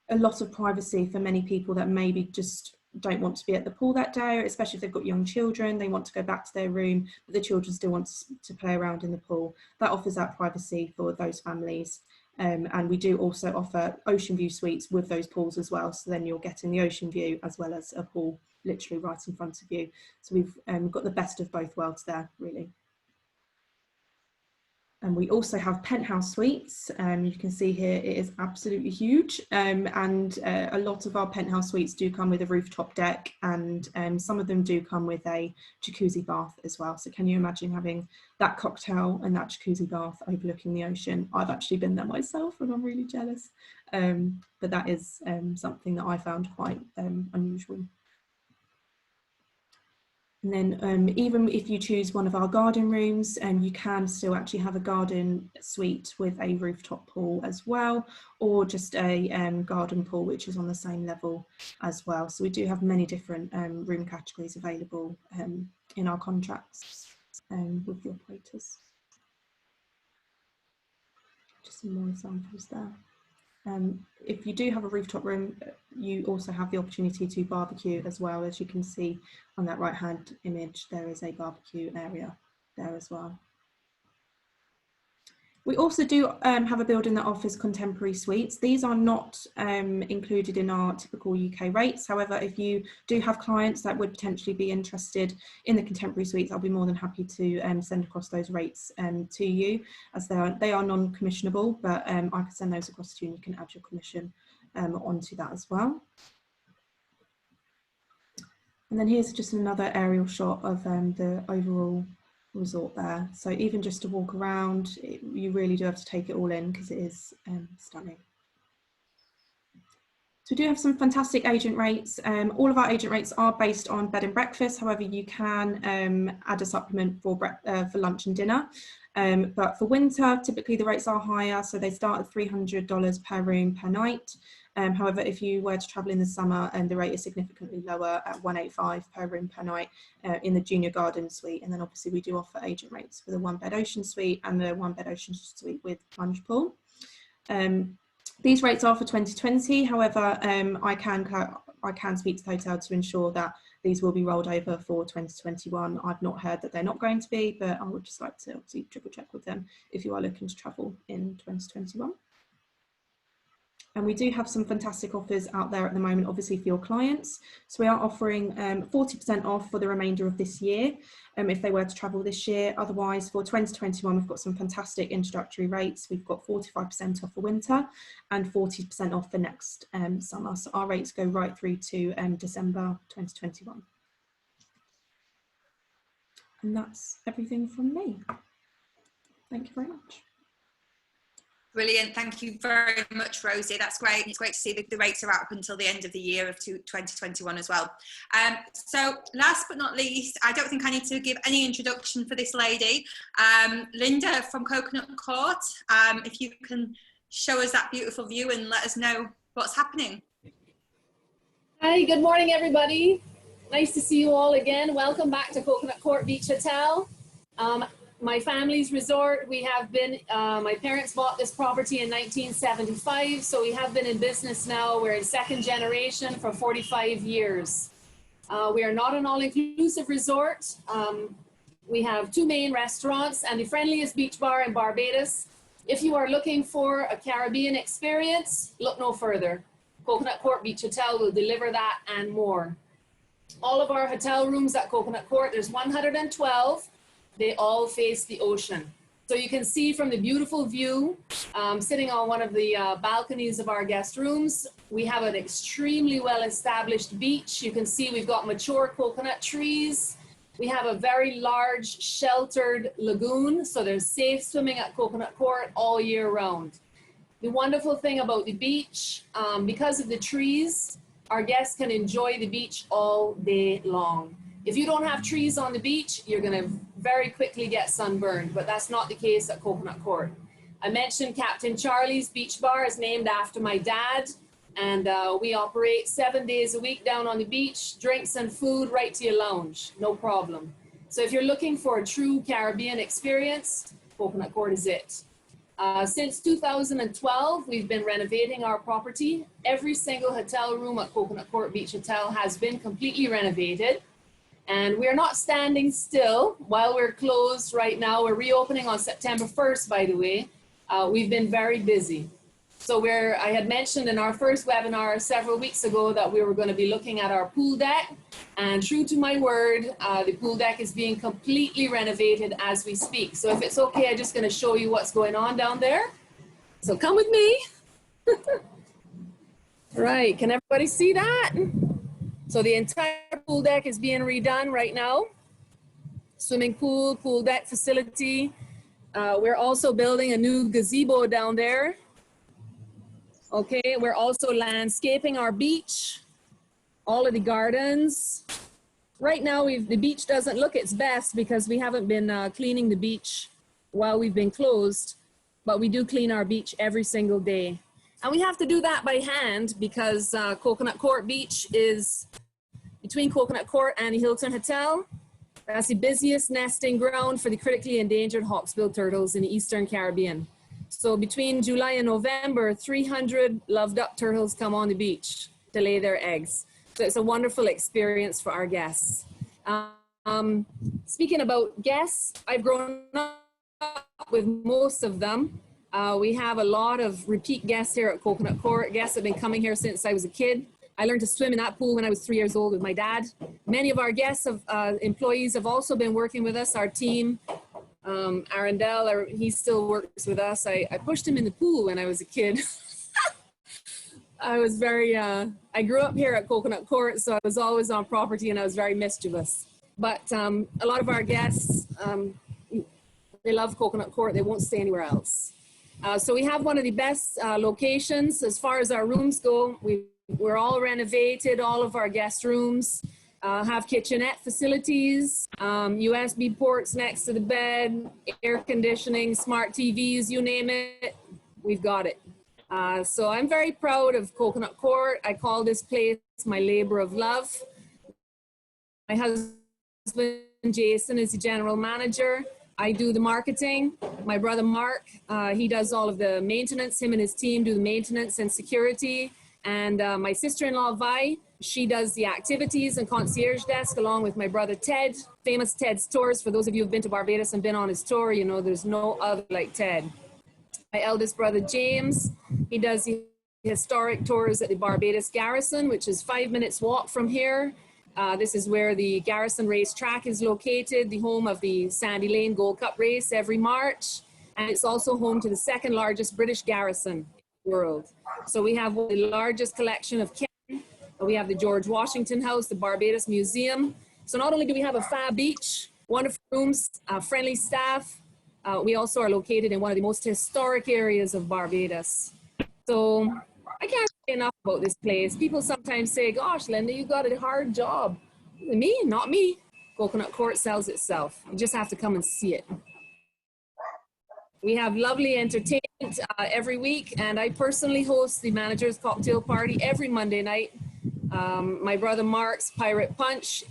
a lot of privacy for many people that maybe just don't want to be at the pool that day, especially if they've got young children, they want to go back to their room, but the children still want to play around in the pool. That offers that privacy for those families. And we do also offer ocean view suites with those pools as well. So then you're getting the ocean view as well as a pool literally right in front of you. So we've got the best of both worlds there, really. And we also have penthouse suites. You can see here it is absolutely huge, and a lot of our penthouse suites do come with a rooftop deck, and some of them do come with a jacuzzi bath as well. So can you imagine having that cocktail and that jacuzzi bath overlooking the ocean? I've actually been there myself and I'm really jealous, but that is something that I found quite unusual. And then even if you choose one of our garden rooms, you can still actually have a garden suite with a rooftop pool as well, or just a garden pool, which is on the same level as well. So we do have many different room categories available in our contracts with the operators. Just some more examples there. If you do have a rooftop room, you also have the opportunity to barbecue as well. As you can see on that right hand image, there is a barbecue area there as well. We also do have a building that offers contemporary suites. These are not included in our typical UK rates. However, if you do have clients that would potentially be interested in the contemporary suites, I'll be more than happy to send across those rates to you, as they are non-commissionable, but I can send those across to you and you can add your commission onto that as well. And then here's just another aerial shot of the overall resort there. So even just to walk around, you really do have to take it all in because it is stunning. So we do have some fantastic agent rates. All of our agent rates are based on bed and breakfast. However, you can add a supplement for lunch and dinner. But for winter, typically the rates are higher. So they start at $300 per room per night. However, if you were to travel in the summer, the rate is significantly lower at $185 per room per night in the junior garden suite. And then obviously we do offer agent rates for the 1-bed ocean suite and the 1-bed ocean suite with plunge pool. These rates are for 2020. However, I can speak to the hotel to ensure that these will be rolled over for 2021. I've not heard that they're not going to be, but I would just like to obviously triple check with them if you are looking to travel in 2021. And we do have some fantastic offers out there at the moment, obviously for your clients. So we are offering 40% off for the remainder of this year if they were to travel this year. Otherwise, for 2021, we've got some fantastic introductory rates. We've got 45% off for winter and 40% off for next summer. So our rates go right through to December 2021. And that's everything from me. Thank you very much. Brilliant. Thank you very much, Rosie. That's great. It's great to see that the rates are up until the end of the year of 2021 as well. So last but not least, I don't think I need to give any introduction for this lady. Linda from Coconut Court, if you can show us that beautiful view and let us know what's happening. Hi, good morning, everybody. Nice to see you all again. Welcome back to Coconut Court Beach Hotel. My family's resort. We have been, my parents bought this property in 1975, so we have been in business now. We're in second generation for 45 years. We are not an all-inclusive resort. We have 2 main restaurants and the friendliest beach bar in Barbados. If you are looking for a Caribbean experience, look no further. Coconut Court Beach Hotel will deliver that and more. All of our hotel rooms at Coconut Court, there's 112. They all face the ocean. So you can see from the beautiful view, sitting on one of the balconies of our guest rooms, we have an extremely well-established beach. You can see we've got mature coconut trees. We have a very large sheltered lagoon, so there's safe swimming at Coconut Court all year round. The wonderful thing about the beach, because of the trees, our guests can enjoy the beach all day long. If you don't have trees on the beach, you're gonna very quickly get sunburned, but that's not the case at Coconut Court. I mentioned Captain Charlie's Beach Bar is named after my dad, and we operate 7 days a week down on the beach, drinks and food right to your lounge, no problem. So if you're looking for a true Caribbean experience, Coconut Court is it. Since 2012, we've been renovating our property. Every single hotel room at Coconut Court Beach Hotel has been completely renovated. And we're not standing still while we're closed right now. We're reopening on September 1st, by the way. We've been very busy. So I had mentioned in our first webinar several weeks ago that we were going to be looking at our pool deck. And true to my word, the pool deck is being completely renovated as we speak. So if it's okay, I'm just going to show you what's going on down there. So come with me. Right, can everybody see that? So the entire pool deck is being redone right now. Swimming pool, pool deck facility. We're also building a new gazebo down there. Okay, we're also landscaping our beach, all of the gardens. Right now, the beach doesn't look its best because we haven't been cleaning the beach while we've been closed, but we do clean our beach every single day. And we have to do that by hand because Coconut Court Beach is between Coconut Court and the Hilton Hotel. That's the busiest nesting ground for the critically endangered hawksbill turtles in the Eastern Caribbean. So between July and November, 300 loved up turtles come on the beach to lay their eggs. So it's a wonderful experience for our guests. Speaking about guests, I've grown up with most of them. We have a lot of repeat guests here at Coconut Court. Guests have been coming here since I was a kid. I learned to swim in that pool when I was 3 years old with my dad. Many of our guests, employees have also been working with us, our team. Arundel, he still works with us. I pushed him in the pool when I was a kid. I was I grew up here at Coconut Court, so I was always on property and I was very mischievous. But a lot of our guests, they love Coconut Court. They won't stay anywhere else. So we have one of the best locations as far as our rooms go. We're all renovated, all of our guest rooms. Have kitchenette facilities, USB ports next to the bed, air conditioning, smart TVs, you name it, we've got it. So I'm very proud of Coconut Court. I call this place my labor of love. My husband, Jason, is the general manager. I do the marketing. My brother, Mark, he does all of the maintenance. Him and his team do the maintenance and security. And my sister-in-law, Vi, she does the activities and concierge desk along with my brother, Ted. Famous Ted's Tours. For those of you who've been to Barbados and been on his tour, you know there's no other like Ted. My eldest brother, James, he does the historic tours at the Barbados Garrison, which is 5 minutes walk from here. This is where the Garrison Race Track is located, the home of the Sandy Lane Gold Cup race every March. And it's also home to the second largest British garrison in the world. So we have one of the largest collection of kin. We have the George Washington House, the Barbados Museum. So not only do we have a fab beach, wonderful rooms, friendly staff, we also are located in one of the most historic areas of Barbados. So I can't say enough about this place. People sometimes say, gosh, Linda, you got a hard job. Me? Not me. Coconut Court sells itself. You just have to come and see it. We have lovely entertainment every week, and I personally host the manager's cocktail party every Monday night. My brother Mark's Pirate Punch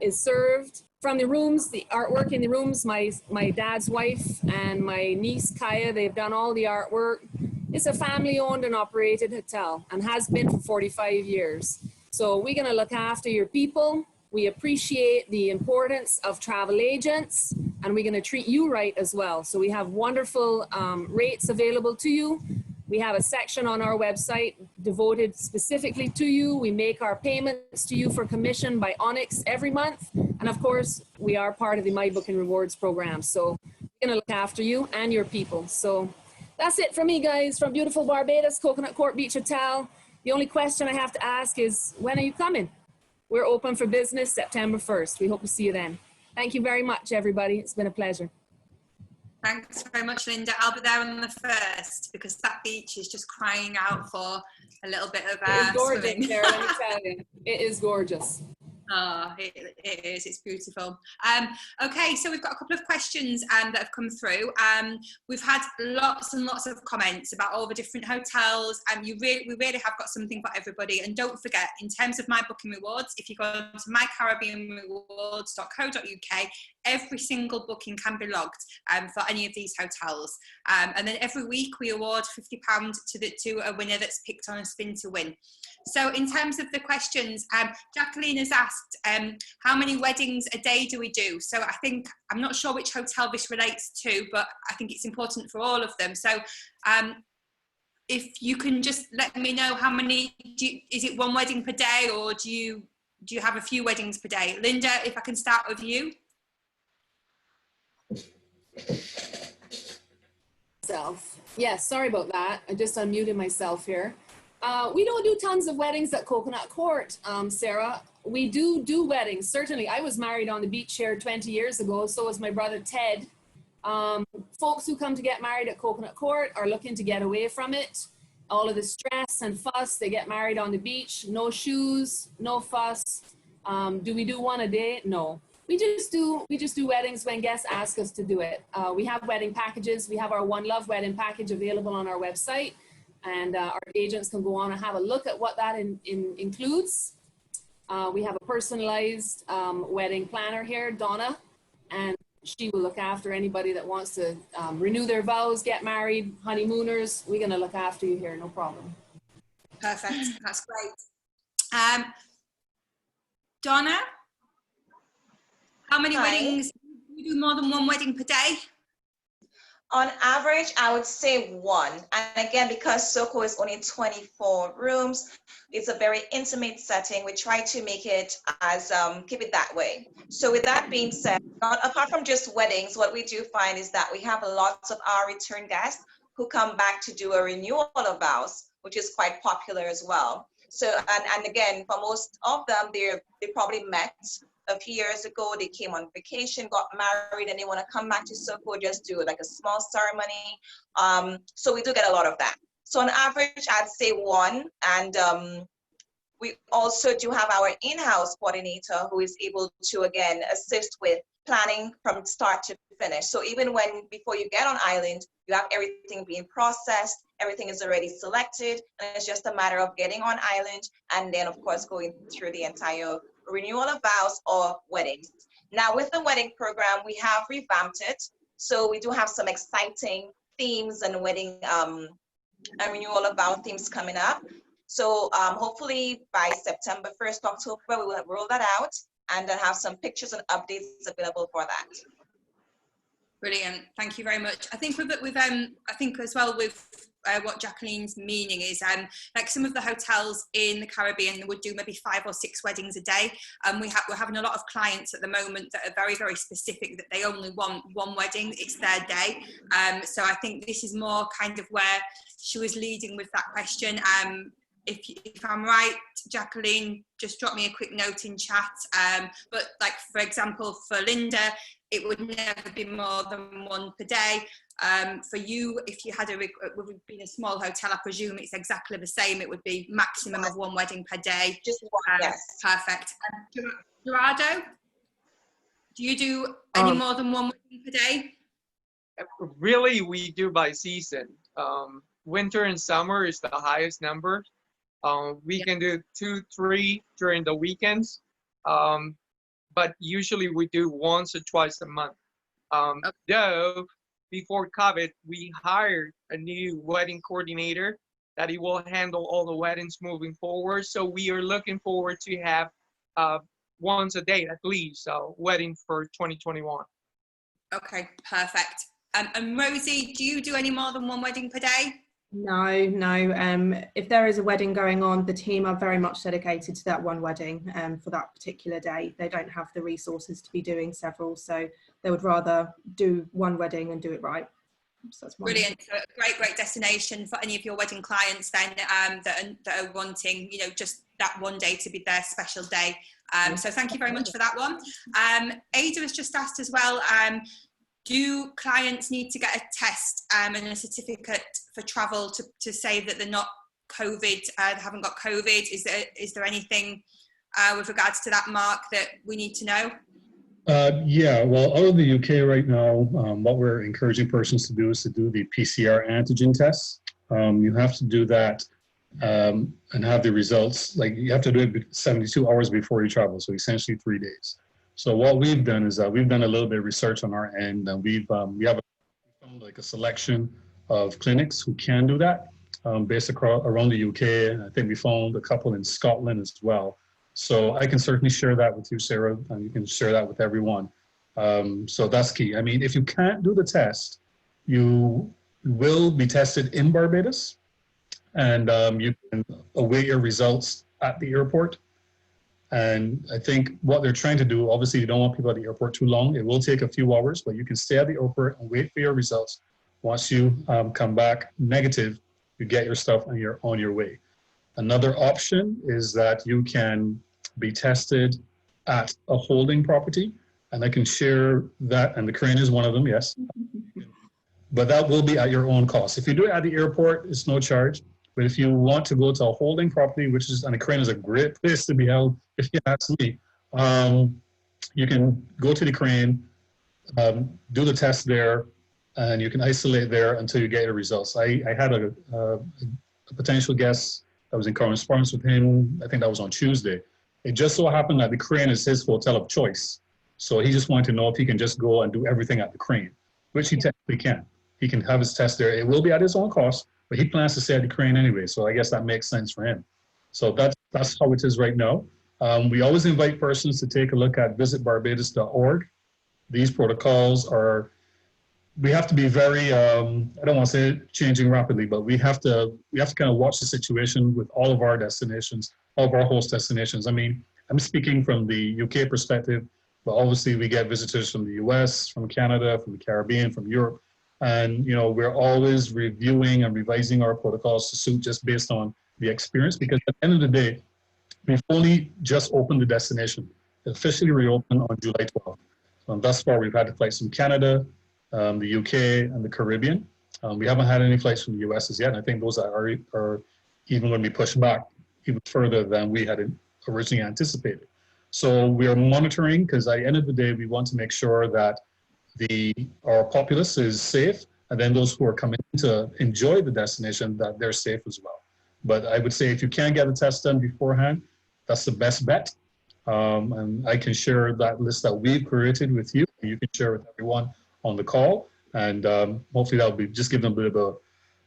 is served. From the rooms, the artwork in the rooms, my dad's wife and my niece Kaya, they've done all the artwork. It's a family-owned and operated hotel and has been for 45 years. So we're gonna look after your people. We appreciate the importance of travel agents, and we're going to treat you right as well. So we have wonderful rates available to you. We have a section on our website devoted specifically to you. We make our payments to you for commission by Onyx every month. And of course, we are part of the My Booking Rewards program. So we're going to look after you and your people. So that's it from me, guys, from beautiful Barbados, Coconut Court Beach Hotel. The only question I have to ask is, when are you coming? We're open for business September 1st. We hope to see you then. Thank you very much, everybody. It's been a pleasure. Thanks very much, Linda. I'll be there on the 1st because that beach is just crying out for a little bit of It's gorgeous, swimming. Sarah, let me tell you. It is gorgeous. Oh, it is. It's beautiful. Okay, so we've got a couple of questions that have come through. We've had lots and lots of comments about all the different hotels, and we really have got something for everybody. And don't forget, in terms of My Booking Rewards, if you go to mycaribbeanrewards.co.uk, every single booking can be logged for any of these hotels. And then every week we award £50 to a winner that's picked on a spin to win. So in terms of the questions, Jacqueline has asked, how many weddings a day do we do? So I think, I'm not sure which hotel this relates to, but I think it's important for all of them. So if you can just let me know how many, is it one wedding per day, or do you have a few weddings per day? Linda, if I can start with you. Yes, sorry about that. I just unmuted myself here. We don't do tons of weddings at Coconut Court, Sarah. We do weddings, certainly. I was married on the beach here 20 years ago, so was my brother Ted. Folks who come to get married at Coconut Court are looking to get away from it. All of the stress and fuss, they get married on the beach, no shoes, no fuss. Do we do one a day? No. We just do weddings when guests ask us to do it. We have wedding packages. We have our One Love wedding package available on our website, and our agents can go on and have a look at what that includes. We have a personalized wedding planner here, Donna, and she will look after anybody that wants to renew their vows, get married, honeymooners. We're gonna look after you here, no problem. Perfect, that's great. Donna, how many weddings? Do you do more than one wedding per day? On average, I would say one. And again, because Soco is only 24 rooms, it's a very intimate setting. We try to make it as, keep it that way. So with that being said, apart from just weddings, what we do find is that we have lots of our return guests who come back to do a renewal of vows, which is quite popular as well. So, and again, for most of them, they probably met a few years ago, they came on vacation, got married, and they want to come back to Soco, just do like a small ceremony. So we do get a lot of that. So on average, I'd say one. And we also do have our in-house coordinator who is able to, again, assist with planning from start to finish. So even before you get on island, you have everything being processed, everything is already selected, and it's just a matter of getting on island and then, of course, going through the entire renewal of vows or weddings. Now with the wedding program, we have revamped it. So we do have some exciting themes and wedding and renewal of vow themes coming up. So hopefully by September 1st, October, we will roll that out and then have some pictures and updates available for that. Brilliant, thank you very much. I think I think as well with what Jacqueline's meaning is, like some of the hotels in the Caribbean would do maybe 5 or 6 weddings a day. We're having a lot of clients at the moment that are very, very specific, that they only want one wedding, it's their day. So I think this is more kind of where she was leading with that question. If I'm right, Jacqueline, just drop me a quick note in chat. But like, for example, for Linda, it would never be more than one per day. For you, if you had been a small hotel, I presume it's exactly the same. It would be maximum of one wedding per day. Just one, yes. Perfect. Gerardo, do you do any more than one wedding per day? Really, we do by season. Winter and summer is the highest number. We can do 2, 3 during the weekends. But usually we do once or twice a month. Though, before COVID, we hired a new wedding coordinator that he will handle all the weddings moving forward. So we are looking forward to have once a day at least a wedding for 2021. Okay, perfect. And Rosie, do you do any more than one wedding per day? No. If there is a wedding going on, the team are very much dedicated to that one wedding for that particular day. They don't have the resources to be doing several, so they would rather do one wedding and do it right. So that's brilliant. So a great destination for any of your wedding clients then that are wanting, you know, just that one day to be their special day. So thank you very much for that one. Ada has just asked as well, do clients need to get a test and a certificate for travel to say that they're not COVID, they haven't got COVID? Is there anything with regards to that, Mark, that we need to know? Yeah, well, out of the UK right now, what we're encouraging persons to do is to do the PCR antigen tests. You have to do that and have the results, like you have to do it 72 hours before you travel, so essentially 3 days. So what we've done is that we've done a little bit of research on our end, and we found like a selection of clinics who can do that based across around the UK. And I think we found a couple in Scotland as well. So I can certainly share that with you, Sarah, and you can share that with everyone. So that's key. I mean, if you can't do the test, you will be tested in Barbados, and you can await your results at the airport. And I think what they're trying to do, obviously you don't want people at the airport too long. It will take a few hours, but you can stay at the airport and wait for your results. Once you come back negative, you get your stuff and you're on your way. Another option is that you can be tested at a holding property, and I can share that, and the Crane is one of them, yes. But that will be at your own cost. If you do it at the airport, it's no charge. But if you want to go to a holding property, which is, and the Crane is a great place to be held, if you ask me, you can go to the Crane, do the test there, and you can isolate there until you get your results. I had a potential guest that was in correspondence with him. I think that was on Tuesday. It just so happened that the Crane is his hotel of choice. So he just wanted to know if he can just go and do everything at the Crane, which he technically can. He can have his test there. It will be at his own cost, but he plans to stay at the Crane anyway. So I guess that makes sense for him. So that's how it is right now. We always invite persons to take a look at visitbarbados.org. These protocols are, we have to be very, I don't want to say changing rapidly, but we have to kind of watch the situation with all of our destinations, all of our host destinations. I mean, I'm speaking from the UK perspective, but obviously we get visitors from the US, from Canada, from the Caribbean, from Europe. And, you know, we're always reviewing and revising our protocols to suit just based on the experience, because at the end of the day, we've only just opened the destination. It officially reopened on July 12th. So thus far, we've had flights from Canada, the UK, and the Caribbean. We haven't had any flights from the US as yet. And I think those are even going to be pushed back even further than we had originally anticipated. So we are monitoring, because at the end of the day, we want to make sure that our populace is safe, and then those who are coming to enjoy the destination, that they're safe as well. But I would say if you can't get the test done beforehand, that's the best bet. And I can share that list that we've created with you. You can share with everyone on the call, and hopefully that'll be just give them a little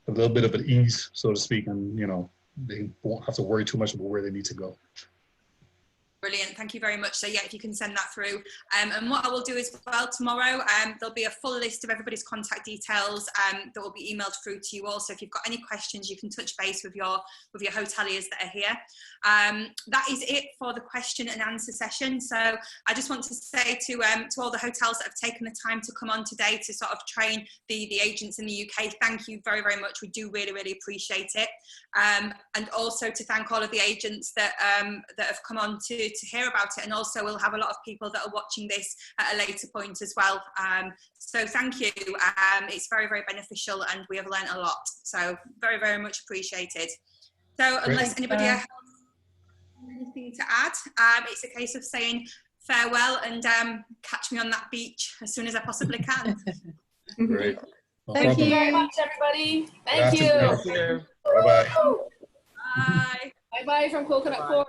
bit of an ease, so to speak, and you know, they won't have to worry too much about where they need to go. Brilliant, thank you very much. So yeah, if you can send that through. And what I will do as well tomorrow, there'll be a full list of everybody's contact details that will be emailed through to you all. So if you've got any questions, you can touch base with your hoteliers that are here. That is it for the question and answer session. So I just want to say to all the hotels that have taken the time to come on today to sort of train the agents in the UK, thank you very, very much. We do really, really appreciate it. And also to thank all of the agents that have come on to hear about it, and also we'll have a lot of people that are watching this at a later point as well. So thank you. It's very, very beneficial, and we have learned a lot. So very, very much appreciated. So unless anybody else has anything to add, it's a case of saying farewell and catch me on that beach as soon as I possibly can. Great. Thank you very much, everybody. Thank you. Bye-bye. Bye. Bye-bye from Coconut Court.